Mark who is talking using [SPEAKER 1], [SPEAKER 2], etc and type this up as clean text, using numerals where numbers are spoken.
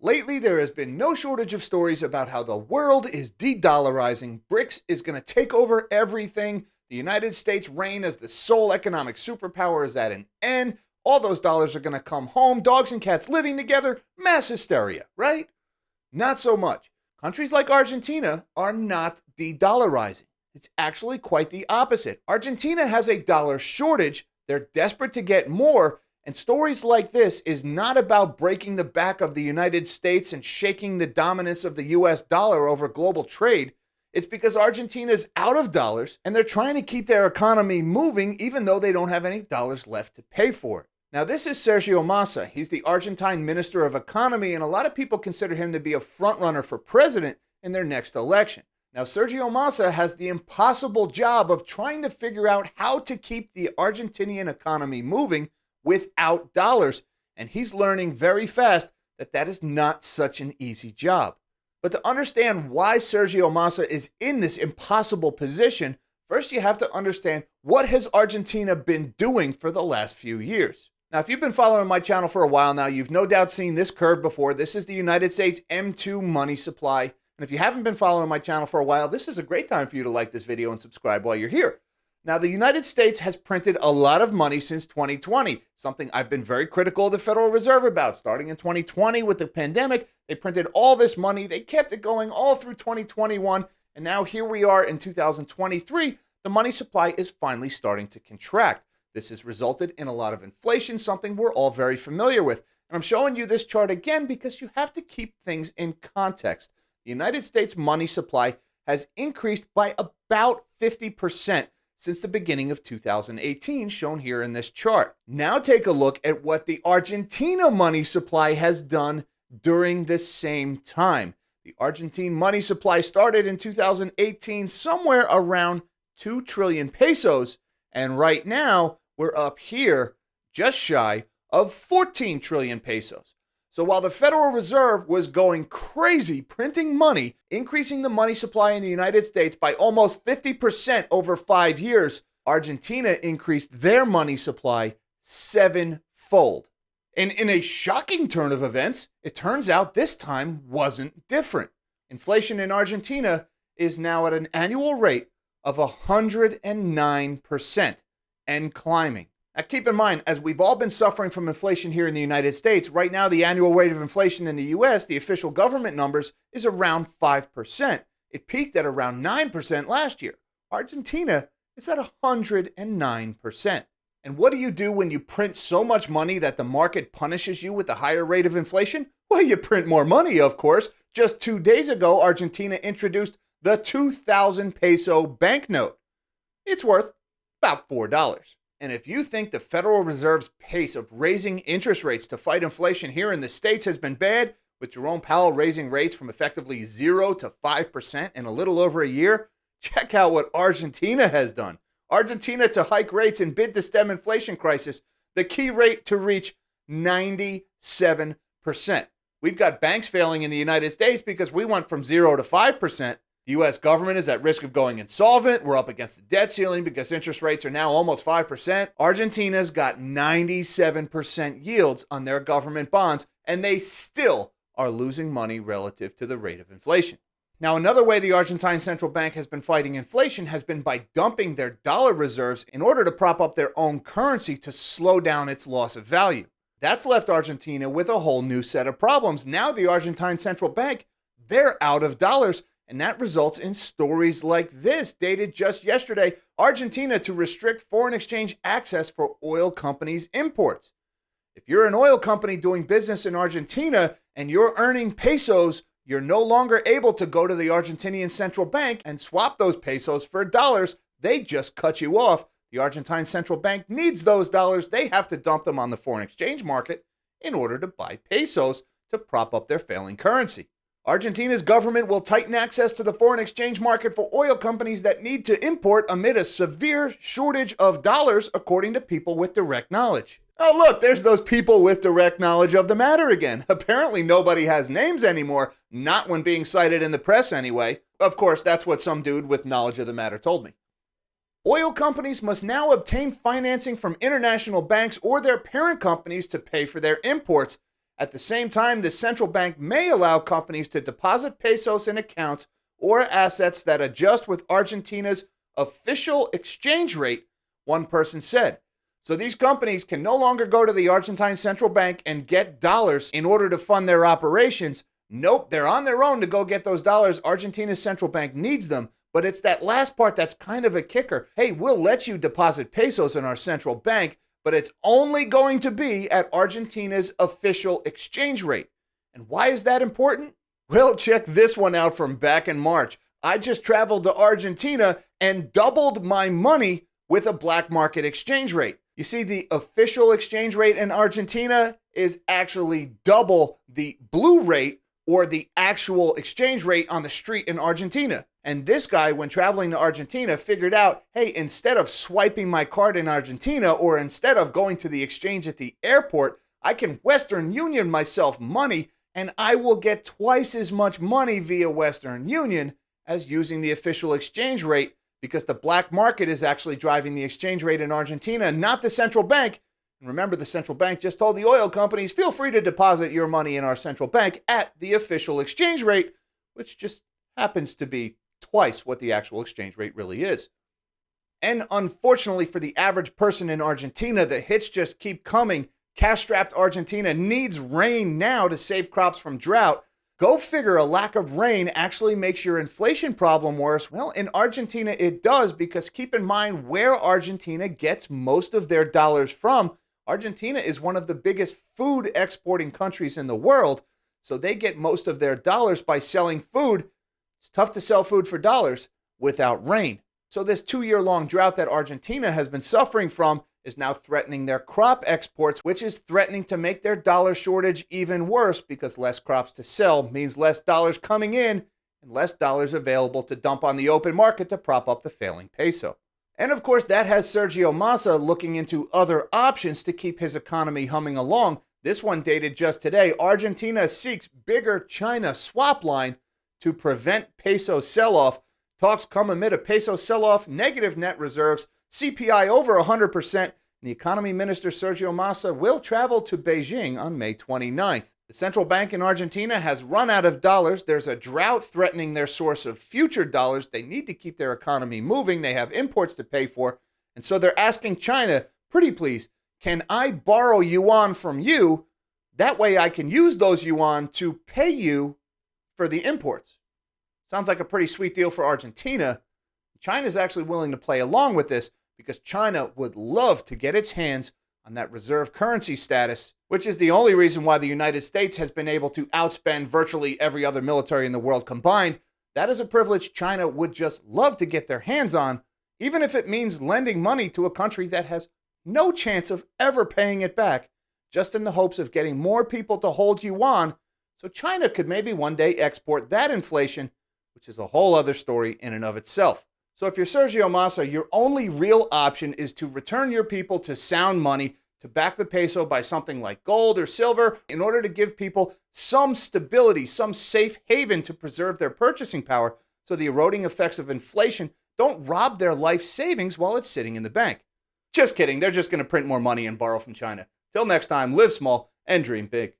[SPEAKER 1] Lately, there has been no shortage of stories about how the world is de-dollarizing. BRICS is going to take over everything. The United States' reign as the sole economic superpower is at an end. All those dollars are going to come home. Dogs and cats living together. Mass hysteria, right? Not so much. Countries like Argentina are not de-dollarizing. It's actually quite the opposite. Argentina has a dollar shortage. They're desperate to get more. And stories like this is not about breaking the back of the United States and shaking the dominance of the US dollar over global trade. It's because Argentina is out of dollars and they're trying to keep their economy moving even though they don't have any dollars left to pay for it. Now, this is Sergio Massa. He's the Argentine Minister of Economy, and a lot of people consider him to be a frontrunner for president in their next election. Now, Sergio Massa has the impossible job of trying to figure out how to keep the Argentinian economy moving without dollars, and he's learning very fast that that is not such an easy job. But to understand why Sergio Massa is in this impossible position, first you have to understand what has Argentina been doing for the last few years. Now, if you've been following my channel for a while now, you've no doubt seen this curve before. This is the United States M2 money supply. And if you haven't been following my channel for a while, this is a great time for you to like this video and subscribe while you're here. Now, the United States has printed a lot of money since 2020, something I've been very critical of the Federal Reserve about. Starting in 2020 with the pandemic, they printed all this money. They kept it going all through 2021. And now here we are in 2023. The money supply is finally starting to contract. This has resulted in a lot of inflation, something we're all very familiar with. And I'm showing you this chart again because you have to keep things in context. The United States money supply has increased by about 50% since the beginning of 2018, shown here in this chart. Now take a look at what the Argentina money supply has done during the same time. The Argentine money supply started in 2018 somewhere around 2 trillion pesos, and right now we're up here just shy of 14 trillion pesos. So while the Federal Reserve was going crazy printing money, increasing the money supply in the United States by almost 50% over 5 years, Argentina increased their money supply 7-fold. And in a shocking turn of events, it turns out this time wasn't different. Inflation in Argentina is now at an annual rate of 109% and climbing. Now, keep in mind, as we've all been suffering from inflation here in the United States, right now the annual rate of inflation in the U.S., the official government numbers, is around 5%. It peaked at around 9% last year. Argentina is at 109%. And what do you do when you print so much money that the market punishes you with a higher rate of inflation? Well, you print more money, of course. Just 2 days ago, Argentina introduced the 2,000 peso banknote. It's worth about $4. And if you think the Federal Reserve's pace of raising interest rates to fight inflation here in the States has been bad, with Jerome Powell raising rates from effectively 0 to 5% in a little over a year, check out what Argentina has done. Argentina to hike rates and bid to stem inflation crisis, the key rate to reach 97%. We've got banks failing in the United States because we went from 0 to 5%. The U.S. government is at risk of going insolvent. We're up against the debt ceiling because interest rates are now almost 5%. Argentina's got 97% yields on their government bonds, and they still are losing money relative to the rate of inflation. Now, another way the Argentine Central Bank has been fighting inflation has been by dumping their dollar reserves in order to prop up their own currency to slow down its loss of value. That's left Argentina with a whole new set of problems. Now the Argentine Central Bank, they're out of dollars. And that results in stories like this, dated just yesterday: Argentina to restrict foreign exchange access for oil companies' imports. If you're an oil company doing business in Argentina and you're earning pesos, you're no longer able to go to the Argentinian Central Bank and swap those pesos for dollars. They just cut you off. The Argentine Central Bank needs those dollars. They have to dump them on the foreign exchange market in order to buy pesos to prop up their failing currency. Argentina's government will tighten access to the foreign exchange market for oil companies that need to import amid a severe shortage of dollars, according to people with direct knowledge. Oh, look, there's those people with direct knowledge of the matter again. Apparently nobody has names anymore, not when being cited in the press anyway. Of course, that's what some dude with knowledge of the matter told me. Oil companies must now obtain financing from international banks or their parent companies to pay for their imports. At the same time, the central bank may allow companies to deposit pesos in accounts or assets that adjust with Argentina's official exchange rate, one person said. So these companies can no longer go to the Argentine central bank and get dollars in order to fund their operations. Nope, they're on their own to go get those dollars. Argentina's central bank needs them. But it's that last part that's kind of a kicker. Hey, we'll let you deposit pesos in our central bank, but it's only going to be at Argentina's official exchange rate. And why is that important? Well, check this one out from back in March. I just traveled to Argentina and doubled my money with a black market exchange rate. You see, the official exchange rate in Argentina is actually double the blue rate or the actual exchange rate on the street in Argentina. And this guy, when traveling to Argentina, figured out, hey, instead of swiping my card in Argentina or instead of going to the exchange at the airport, I can Western Union myself money and I will get twice as much money via Western Union as using the official exchange rate, because the black market is actually driving the exchange rate in Argentina, not the central bank. And remember, the central bank just told the oil companies, feel free to deposit your money in our central bank at the official exchange rate, which just happens to be twice what the actual exchange rate really is. And unfortunately for the average person in Argentina, the hits just keep coming. Cash-strapped Argentina needs rain now to save crops from drought. Go figure, a lack of rain actually makes your inflation problem worse. Well, in Argentina it does, because keep in mind where Argentina gets most of their dollars from. Argentina is one of the biggest food exporting countries in the world, so they get most of their dollars by selling food. It's tough to sell food for dollars without rain. So this 2-year-long drought that Argentina has been suffering from is now threatening their crop exports, which is threatening to make their dollar shortage even worse, because less crops to sell means less dollars coming in and less dollars available to dump on the open market to prop up the failing peso. And of course, that has Sergio Massa looking into other options to keep his economy humming along. This one dated just today. Argentina seeks bigger China swap line to prevent peso sell-off. Talks come amid a peso sell-off, negative net reserves, CPI over 100%, and the economy minister Sergio Massa will travel to Beijing on May 29th. The central bank in Argentina has run out of dollars. There's a drought threatening their source of future dollars. They need to keep their economy moving. They have imports to pay for. And so they're asking China, pretty please, can I borrow yuan from you? That way I can use those yuan to pay you for the imports. Sounds like a pretty sweet deal for Argentina. China's actually willing to play along with this because China would love to get its hands on that reserve currency status, which is the only reason why the United States has been able to outspend virtually every other military in the world combined. That is a privilege China would just love to get their hands on, even if it means lending money to a country that has no chance of ever paying it back, just in the hopes of getting more people to hold yuan, so China could maybe one day export that inflation, which is a whole other story in and of itself. So if you're Sergio Massa, your only real option is to return your people to sound money, to back the peso by something like gold or silver, in order to give people some stability, some safe haven to preserve their purchasing power, so the eroding effects of inflation don't rob their life savings while it's sitting in the bank. Just kidding, they're just going to print more money and borrow from China. Till next time, live small and dream big.